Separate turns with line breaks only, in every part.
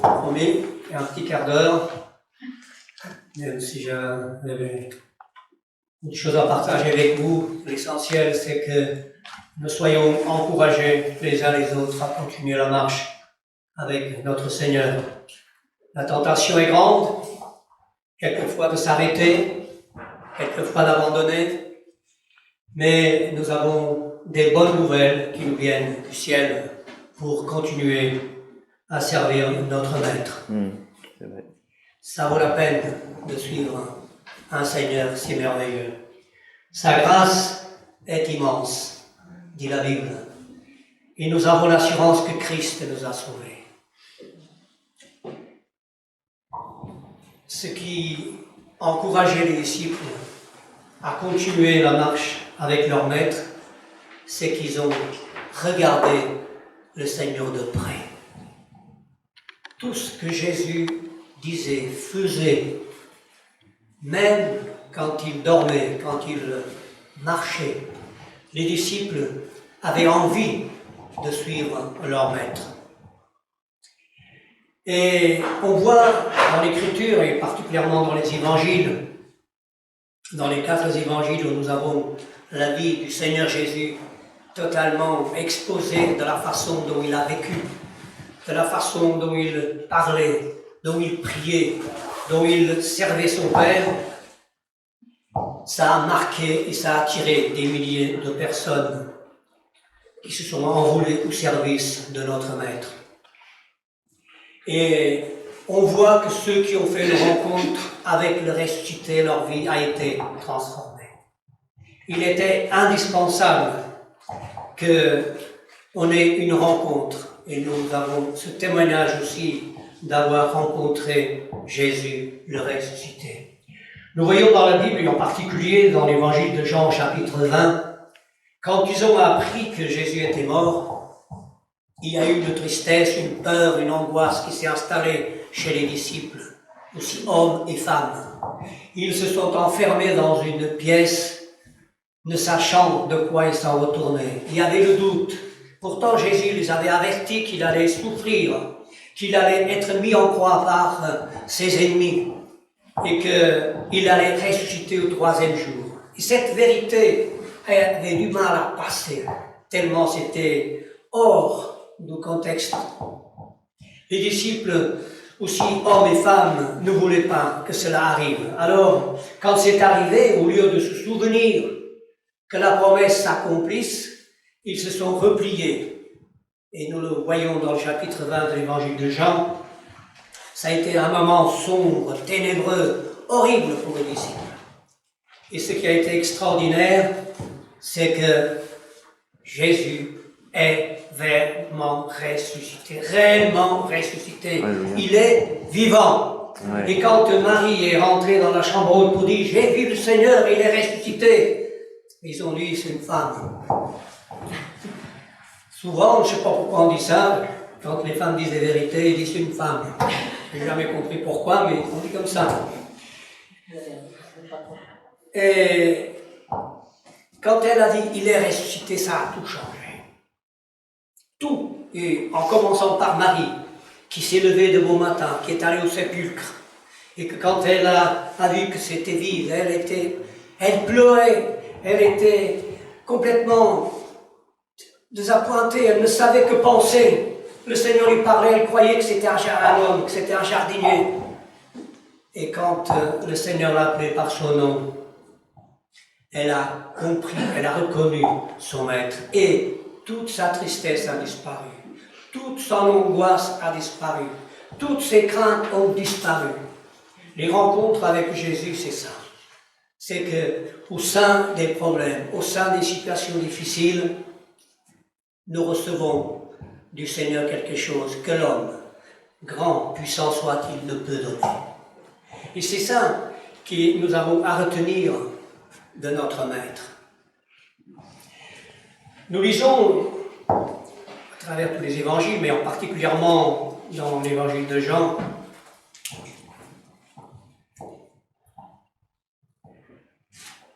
promis, un petit quart d'heure, même si j'avais une chose à partager avec vous. L'essentiel, c'est que nous soyons encouragés les uns les autres à continuer la marche avec notre Seigneur. La tentation est grande, quelquefois de s'arrêter, quelquefois d'abandonner, mais nous avons des bonnes nouvelles qui nous viennent du ciel pour continuer à servir notre Maître.
C'est vrai.
Ça vaut la peine de suivre un Seigneur si merveilleux. Sa grâce est immense, dit la Bible, et nous avons l'assurance que Christ nous a sauvés. Ce qui encourageait les disciples à continuer la marche avec leur Maître, c'est qu'ils ont regardé le Seigneur de près. Tout ce que Jésus disait, faisait, même quand il dormait, quand il marchait, les disciples avaient envie de suivre leur Maître. Et on voit dans l'Écriture, et particulièrement dans les évangiles, dans les 4 évangiles où nous avons la vie du Seigneur Jésus totalement exposée de la façon dont il a vécu, de la façon dont il parlait, dont il priait, dont il servait son Père, ça a marqué et ça a attiré des milliers de personnes qui se sont enrôlées au service de notre Maître. Et on voit que ceux qui ont fait une rencontre avec le ressuscité, leur vie a été transformée. Il était indispensable qu'on ait une rencontre, et nous avons ce témoignage aussi d'avoir rencontré Jésus, le ressuscité. Nous voyons dans la Bible, et en particulier dans l'évangile de Jean, chapitre 20, quand ils ont appris que Jésus était mort, il y a eu une tristesse, une peur, une angoisse qui s'est installée chez les disciples, aussi hommes et femmes. Ils se sont enfermés dans une pièce, ne sachant de quoi ils s'en retournaient. Il y avait le doute. Pourtant, Jésus les avait avertis qu'il allait souffrir, qu'il allait être mis en croix par ses ennemis et qu'il allait ressusciter au 3e jour. Et cette vérité avait du mal à passer, tellement c'était hors du contexte. Les disciples, aussi hommes et femmes, ne voulaient pas que cela arrive. Alors, quand c'est arrivé, au lieu de se souvenir que la promesse s'accomplisse, ils se sont repliés. Et nous le voyons dans le chapitre 20 de l'évangile de Jean. Ça a été un moment sombre, ténébreux, horrible pour les disciples. Et ce qui a été extraordinaire, c'est que Jésus est réellement ressuscité. Il est vivant. Ouais. Et quand Marie est rentrée dans la chambre haute pour dire « J'ai vu le Seigneur, il est ressuscité », ils ont dit « C'est une femme ». Souvent, je ne sais pas pourquoi on dit ça, quand les femmes disent la vérité, ils disent « C'est une femme ». Je n'ai jamais compris pourquoi, mais on dit comme ça. Et quand elle a dit « Il est ressuscité », ça a tout changé. Tout, et en commençant par Marie, qui s'est levée de bon matin, qui est allée au sépulcre, et que quand elle a vu que c'était vide, elle pleurait, elle était complètement désappointée, elle ne savait que penser. Le Seigneur lui parlait, elle croyait que c'était un homme, que c'était un jardinier. Et quand le Seigneur l'a appelé par son nom, elle a compris, elle a reconnu son Maître, et toute sa tristesse a disparu, toute son angoisse a disparu, toutes ses craintes ont disparu. Les rencontres avec Jésus, c'est ça. C'est que, au sein des problèmes, au sein des situations difficiles, nous recevons du Seigneur quelque chose que l'homme, grand, puissant soit-il, ne peut donner. Et c'est ça que nous avons à retenir de notre Maître. Nous lisons à travers tous les évangiles, mais en particulièrement dans l'évangile de Jean,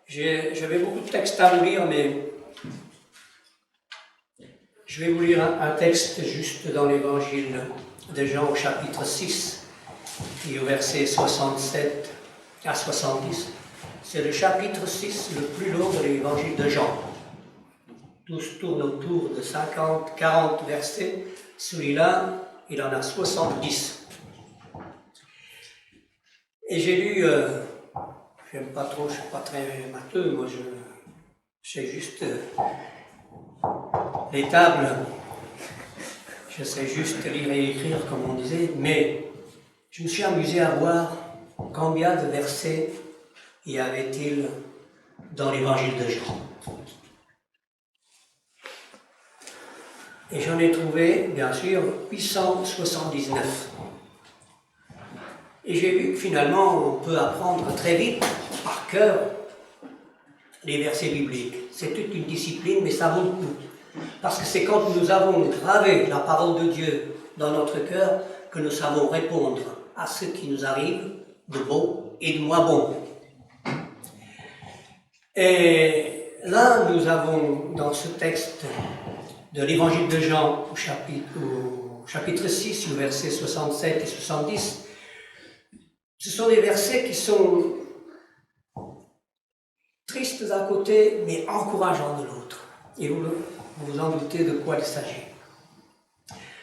j'avais beaucoup de textes à vous lire, mais je vais vous lire un texte juste dans l'évangile de Jean au chapitre 6 et au verset 67 à 70. C'est le chapitre 6 le plus long de l'évangile de Jean. Tout se tourne autour de 40 versets. Celui-là, il en a 70. Et j'ai lu, j'aime pas trop, je suis pas très matheux, moi je sais juste les tables, je sais juste lire et écrire comme on disait, mais je me suis amusé à voir combien de versets y avait-il dans l'évangile de Jean. Et j'en ai trouvé, bien sûr, 879. Et j'ai vu que finalement, on peut apprendre très vite, par cœur, les versets bibliques. C'est toute une discipline, mais ça vaut le coup. Parce que c'est quand nous avons gravé la parole de Dieu dans notre cœur que nous savons répondre à ce qui nous arrive de bon et de moins bon. Et là, nous avons dans ce texte de l'évangile de Jean au chapitre 6, le verset 67 et 70, ce sont des versets qui sont tristes d'un côté, mais encourageants de l'autre. Et vous vous en doutez de quoi il s'agit.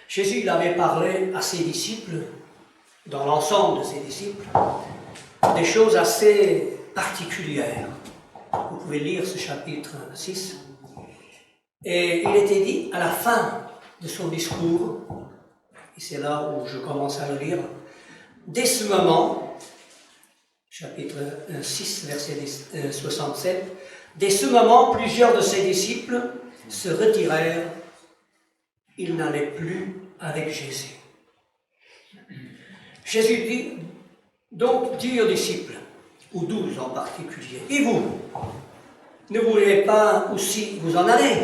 Jésus il avait parlé à ses disciples, dans l'ensemble de ses disciples, des choses assez particulières. Vous pouvez lire ce chapitre 6. Et il était dit à la fin de son discours, et c'est là où je commence à le lire, dès ce moment, chapitre 6, verset 67, dès ce moment, plusieurs de ses disciples se retirèrent, ils n'allaient plus avec Jésus. Jésus dit, donc dit aux disciples, aux 12 en particulier, et vous, ne voulez pas aussi vous en aller?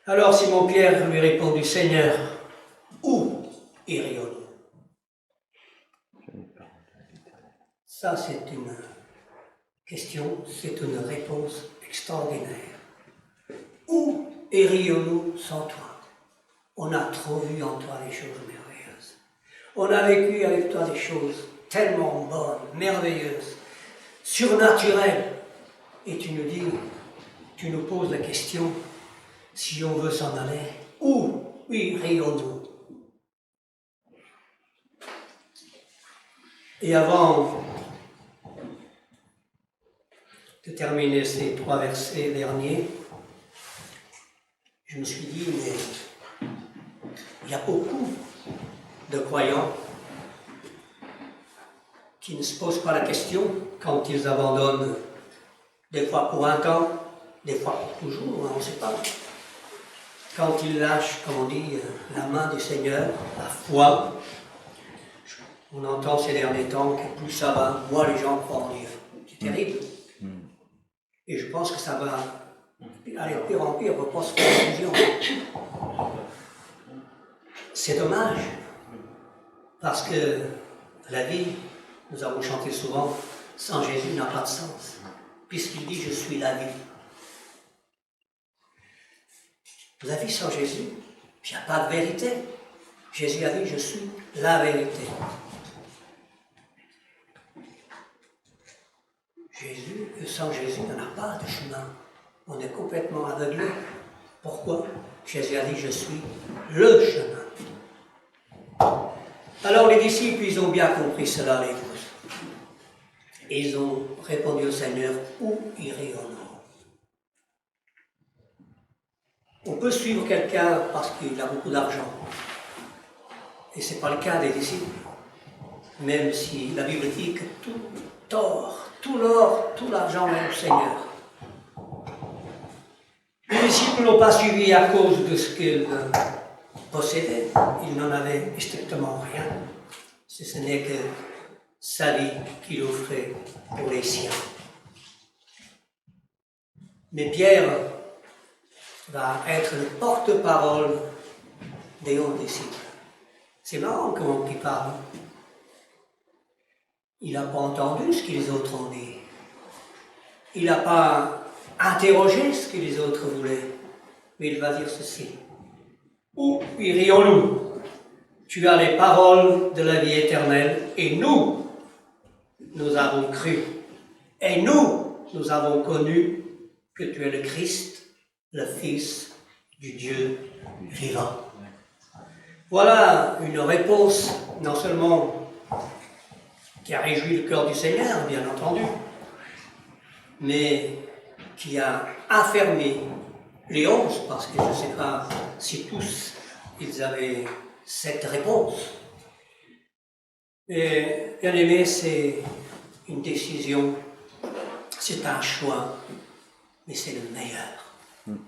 Alors Simon-Pierre lui répondit, Seigneur, où irions-nous? Ça, c'est une question, c'est une réponse extraordinaire. Où irions-nous sans toi? On a trop vu en toi des choses merveilleuses. On a vécu avec toi des choses tellement bonnes, merveilleuses, surnaturelles. Et tu nous dis, tu nous poses la question, si on veut s'en aller, où irions-nous? Et avant de terminer ces 3 versets derniers, je me suis dit, mais il y a beaucoup de croyants qui ne se posent pas la question quand ils abandonnent, des fois pour un temps, des fois pour toujours, on ne sait pas. Quand ils lâchent, comme on dit, la main du Seigneur, la foi, on entend ces derniers temps que plus ça va, moins les gens croient en Dieu. C'est terrible. Et je pense que ça va aller de pire en pire, on pense confusion. C'est dommage, parce que la vie, nous avons chanté souvent, sans Jésus n'a pas de sens, puisqu'il dit « Je suis la vie ». La vie sans Jésus, il n'y a pas de vérité. Jésus a dit « Je suis la vérité ». Sans Jésus, il n'y en a pas de chemin. On est complètement aveuglé. Pourquoi? Jésus a dit, je suis le chemin. Alors les disciples, ils ont bien compris cela, les 12. Et ils ont répondu au Seigneur, où irions-nous? On peut suivre quelqu'un parce qu'il a beaucoup d'argent. Et ce n'est pas le cas des disciples. Même si la Bible dit que tout l'or, tout l'argent est au Seigneur. Les disciples ne l'ont pas suivi à cause de ce qu'ils possédaient. Ils n'en avaient strictement rien. Ce n'est que sa vie qu'il offrait pour les siens. Mais Pierre va être le porte-parole des 11 disciples. C'est marrant comment il parle. Il n'a pas entendu ce que les autres ont dit. Il n'a pas interrogé ce que les autres voulaient. Mais il va dire ceci. Où irions-nous? tu as les paroles de la vie éternelle, et nous avons cru. Et nous avons connu que tu es le Christ, le Fils du Dieu vivant. Voilà une réponse, non seulement qui a réjoui le cœur du Seigneur, bien entendu, mais qui a affermi les 11, parce que je ne sais pas si tous ils avaient cette réponse. Et bien aimé, c'est une décision, c'est un choix, mais c'est le meilleur.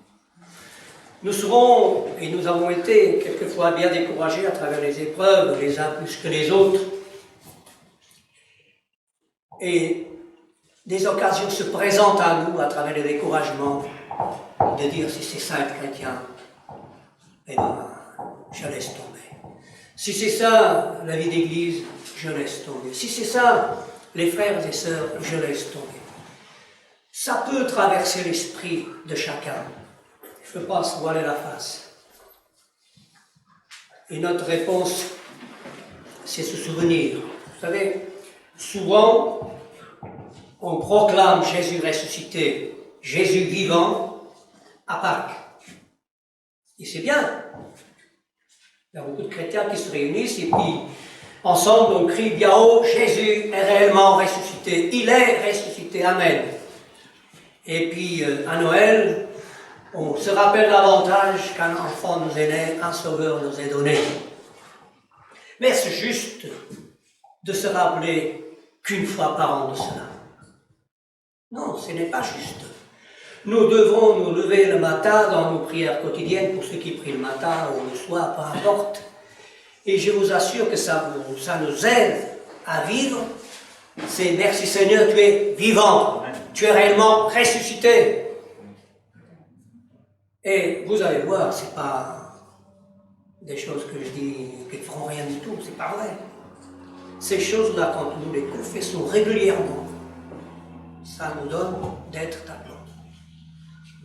Nous serons, et nous avons été quelquefois bien découragés à travers les épreuves, les uns plus que les autres. Et des occasions se présentent à nous à travers le découragement de dire si c'est ça être chrétien, eh bien, je laisse tomber. Si c'est ça la vie d'église, je laisse tomber. Si c'est ça les frères et sœurs, je laisse tomber. Ça peut traverser l'esprit de chacun. Il ne faut pas se voiler la face. Et notre réponse, c'est se souvenir. Vous savez, souvent, on proclame Jésus ressuscité, Jésus vivant à Pâques. Et c'est bien. Il y a beaucoup de chrétiens qui se réunissent et puis, ensemble, on crie bien haut, Jésus est réellement ressuscité. Il est ressuscité. Amen. Et puis, à Noël, on se rappelle davantage qu'un enfant nous est né, un sauveur nous est donné. Mais c'est juste de se rappeler qu'une fois par an de cela. Non, ce n'est pas juste. Nous devons nous lever le matin dans nos prières quotidiennes, pour ceux qui prient le matin ou le soir, peu importe. Et je vous assure que ça nous aide à vivre. C'est merci Seigneur, tu es vivant, tu es réellement ressuscité. Et vous allez voir, ce n'est pas des choses que je dis qui ne feront rien du tout, c'est pas vrai. Ces choses-là, quand nous les confessons régulièrement, ça nous donne d'être d'aplomb.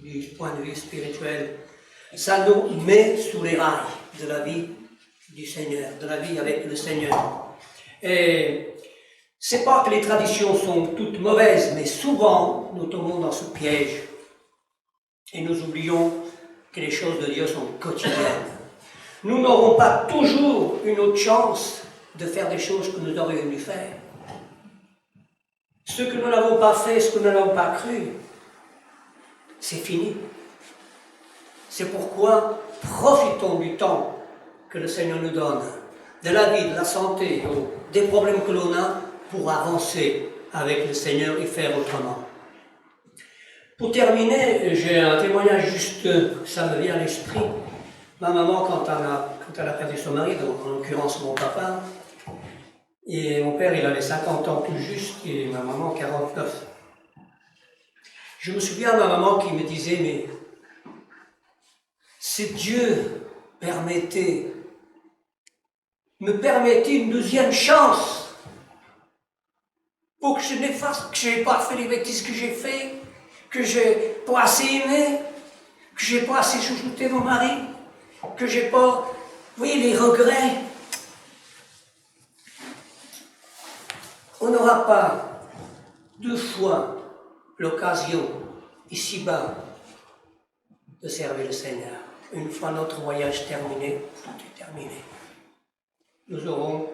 Du point de vue spirituel, ça nous met sous les rails de la vie du Seigneur, de la vie avec le Seigneur. Et c'est pas que les traditions sont toutes mauvaises, mais souvent nous tombons dans ce piège et nous oublions que les choses de Dieu sont quotidiennes. Nous n'aurons pas toujours une autre chance de faire des choses que nous aurions dû faire. Ce que nous n'avons pas fait, ce que nous n'avons pas cru, c'est fini. C'est pourquoi profitons du temps que le Seigneur nous donne, de la vie, de la santé, des problèmes que l'on a, pour avancer avec le Seigneur et faire autrement. Pour terminer, j'ai un témoignage juste, ça me vient à l'esprit. Ma maman, quand elle a perdu son mari, donc en l'occurrence mon papa, et mon père, il avait 50 ans tout juste, et ma maman 49. Je me souviens de ma maman qui me disait, mais si Dieu me permettait une deuxième chance pour que je n'ai pas fait les bêtises que j'ai fait, que j'ai pas assez aimé, que j'ai pas assez chouchouté mon mari, que j'ai pas, vous voyez, les regrets. On n'aura pas deux fois l'occasion, ici-bas, de servir le Seigneur. Une fois notre voyage terminé, tout est terminé. Nous aurons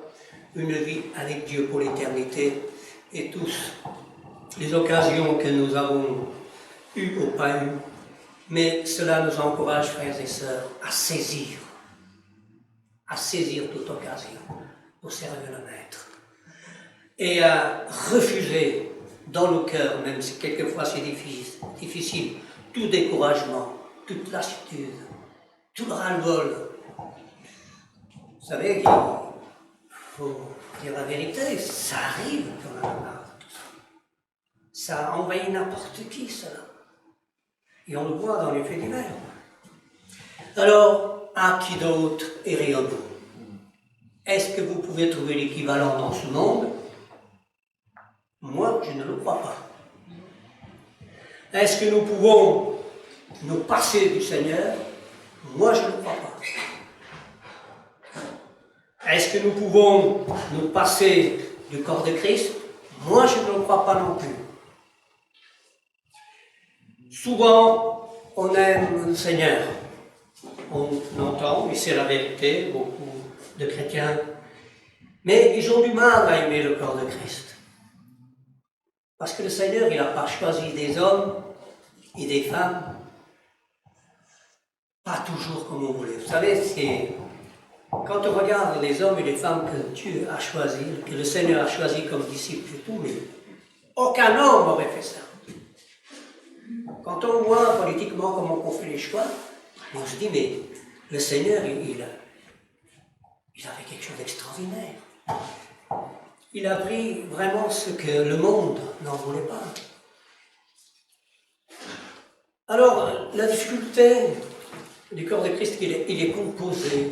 une vie avec Dieu pour l'éternité, et tous les occasions que nous avons eues ou pas eues, mais cela nous encourage, frères et sœurs, à saisir toute occasion pour servir le Maître, et à refuser dans nos cœurs, même si quelquefois c'est difficile, tout découragement, toute lassitude, tout le ras-le-bol. Vous savez qu'il faut dire la vérité, ça arrive quand même. Ça envahit n'importe qui, cela. Et on le voit dans les faits divers. Alors, à qui d'autre irions-nous? Est-ce que vous pouvez trouver l'équivalent dans ce monde? Moi, je ne le crois pas. Est-ce que nous pouvons nous passer du Seigneur? Moi, je ne le crois pas. Est-ce que nous pouvons nous passer du corps de Christ? Moi, je ne le crois pas non plus. Souvent, on aime le Seigneur. On l'entend, et c'est la vérité, beaucoup de chrétiens. Mais ils ont du mal à aimer le corps de Christ. Parce que le Seigneur, il n'a pas choisi des hommes et des femmes, pas toujours comme on voulait. Vous savez, c'est quand on regarde les hommes et les femmes que Dieu a choisis, que le Seigneur a choisis comme disciples et tout, mais aucun homme n'aurait fait ça. Quand on voit politiquement comment on fait les choix, on se dit, mais le Seigneur, il a fait quelque chose d'extraordinaire. Il a pris vraiment ce que le monde n'en voulait pas. Alors, la difficulté du corps de Christ, il est composé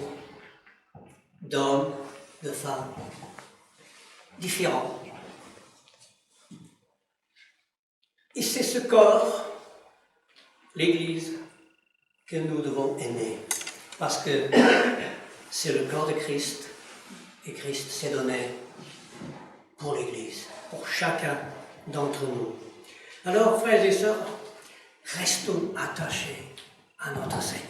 d'hommes, de femmes, différents. Et c'est ce corps, l'Église, que nous devons aimer. Parce que c'est le corps de Christ, et Christ s'est donné pour l'Église, pour chacun d'entre nous. Alors, frères et sœurs, restons attachés à notre Seigneur.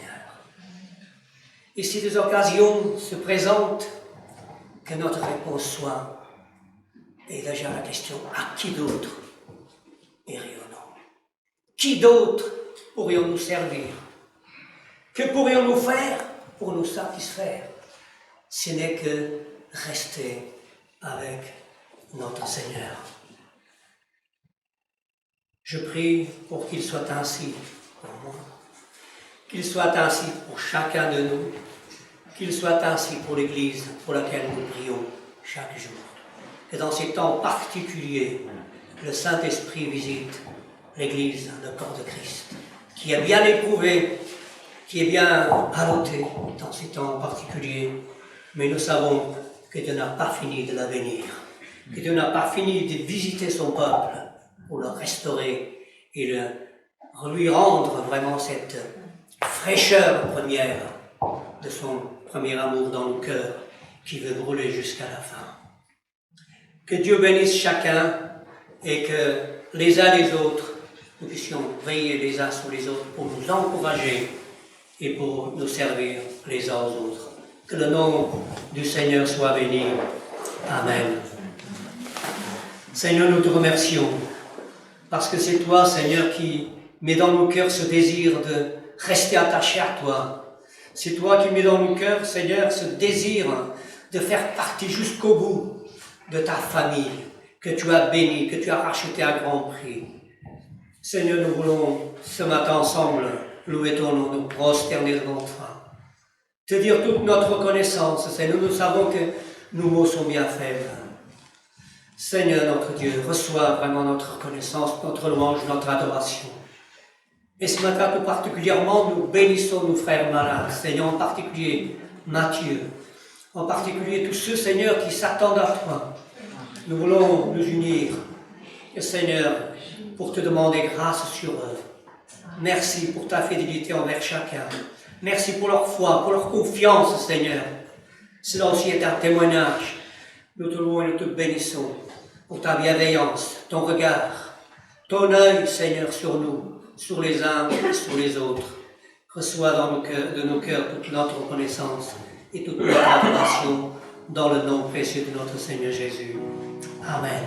Et si des occasions se présentent, que notre réponse soit, et déjà la question, à qui d'autre irions-nous? Qui d'autre pourrions-nous servir? Que pourrions-nous faire pour nous satisfaire? Ce n'est que rester avec notre Seigneur. Je prie pour qu'il soit ainsi pour moi, qu'il soit ainsi pour chacun de nous, qu'il soit ainsi pour l'Église pour laquelle nous prions chaque jour. Que dans ces temps particuliers, le Saint-Esprit visite l'Église, le corps de Christ, qui est bien éprouvé, qui est bien ballotté dans ces temps particuliers. Mais nous savons que Dieu n'a pas fini de la bénir, que Dieu n'a pas fini de visiter son peuple pour le restaurer et lui rendre vraiment cette fraîcheur première de son premier amour dans nos cœurs qui veut brûler jusqu'à la fin. Que Dieu bénisse chacun et que les uns les autres, nous puissions veiller les uns sur les autres pour nous encourager et pour nous servir les uns aux autres. Que le nom du Seigneur soit béni. Amen. Seigneur, nous te remercions parce que c'est toi, Seigneur, qui mets dans nos cœurs ce désir de rester attaché à toi. C'est toi qui mets dans nos cœurs, Seigneur, ce désir de faire partie jusqu'au bout de ta famille que tu as bénie, que tu as racheté à grand prix. Seigneur, nous voulons ce matin ensemble louer ton nom, nous prosterner devant toi. Te dire toute notre reconnaissance, Seigneur, nous savons que nos mots sont bien faibles. Seigneur, notre Dieu, reçois vraiment notre reconnaissance, notre louange, notre adoration. Et ce matin, tout particulièrement, nous bénissons nos frères malades, Seigneur, en particulier Matthieu, en particulier tous ceux, Seigneur, qui s'attendent à toi. Nous voulons nous unir, Seigneur, pour te demander grâce sur eux. Merci pour ta fidélité envers chacun. Merci pour leur foi, pour leur confiance, Seigneur. Cela aussi est un témoignage. Nous te louons et nous te bénissons pour ta bienveillance, ton regard, ton œil, Seigneur, sur nous, sur les uns et sur les autres. Reçois de nos cœurs toute notre reconnaissance et toute notre adoration dans le nom précieux de notre Seigneur Jésus. Amen.